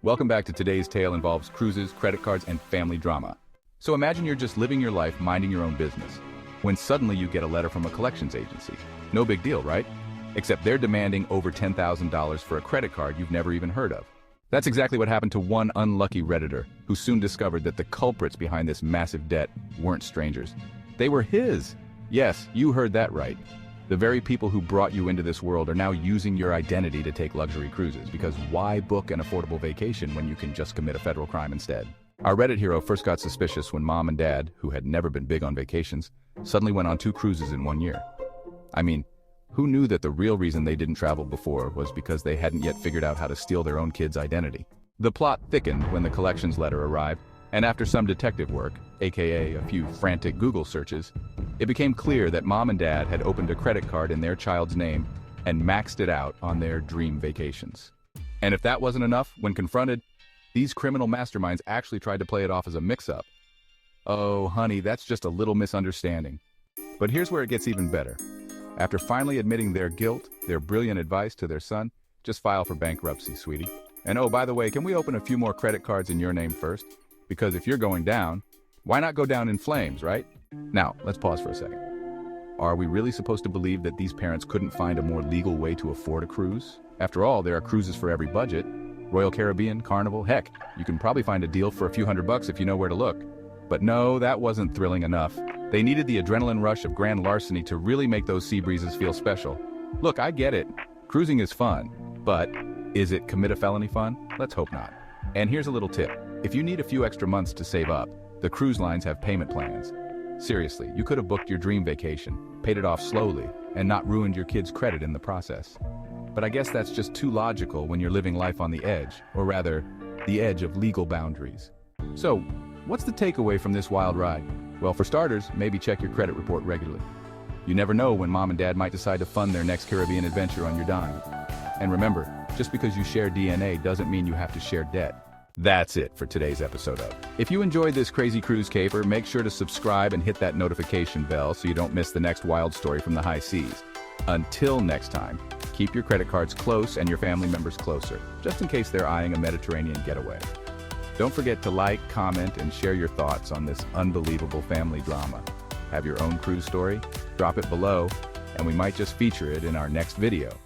Welcome back to today's tale involves cruises, credit cards, and family drama. So imagine you're just living your life minding your own business, when suddenly you get a letter from a collections agency. No big deal, right? Except they're demanding over $10,000 for a credit card you've never even heard of. That's exactly what happened to one unlucky Redditor, who soon discovered that the culprits behind this massive debt weren't strangers. They were his. Yes, you heard that right. The very people who brought you into this world are now using your identity to take luxury cruises, because why book an affordable vacation when you can just commit a federal crime instead? Our Reddit hero first got suspicious when mom and dad, who had never been big on vacations, suddenly went on 2 cruises in 1 year. I mean, who knew that the real reason they didn't travel before was because they hadn't yet figured out how to steal their own kid's identity? The plot thickened when the collections letter arrived, and after some detective work, aka a few frantic Google searches, it became clear that mom and dad had opened a credit card in their child's name and maxed it out on their dream vacations. And if that wasn't enough, when confronted, these criminal masterminds actually tried to play it off as a mix-up. Oh, honey, that's just a little misunderstanding. But here's where it gets even better. After finally admitting their guilt, their brilliant advice to their son, just file for bankruptcy, sweetie. And oh, by the way, can we open a few more credit cards in your name first? Because if you're going down, why not go down in flames, right? Now, let's pause for a second. Are we really supposed to believe that these parents couldn't find a more legal way to afford a cruise? After all, there are cruises for every budget. Royal Caribbean, Carnival, heck, you can probably find a deal for a few $100 if you know where to look. But no, that wasn't thrilling enough. They needed the adrenaline rush of grand larceny to really make those sea breezes feel special. Look, I get it. Cruising is fun, but is it commit a felony fun? Let's hope not. And here's a little tip. If you need a few extra months to save up, the cruise lines have payment plans. Seriously, you could have booked your dream vacation, paid it off slowly, and not ruined your kid's credit in the process. But I guess that's just too logical when you're living life on the edge, or rather, the edge of legal boundaries. So, what's the takeaway from this wild ride? Well, for starters, maybe check your credit report regularly. You never know when mom and dad might decide to fund their next Caribbean adventure on your dime. And remember, just because you share DNA doesn't mean you have to share debt. That's it for today's episode of. If you enjoyed this crazy cruise caper, make sure to subscribe and hit that notification bell so you don't miss the next wild story from the high seas. Until next time, keep your credit cards close and your family members closer, just in case they're eyeing a Mediterranean getaway. Don't forget to like, comment, and share your thoughts on this unbelievable family drama. Have your own cruise story? Drop it below, and we might just feature it in our next video.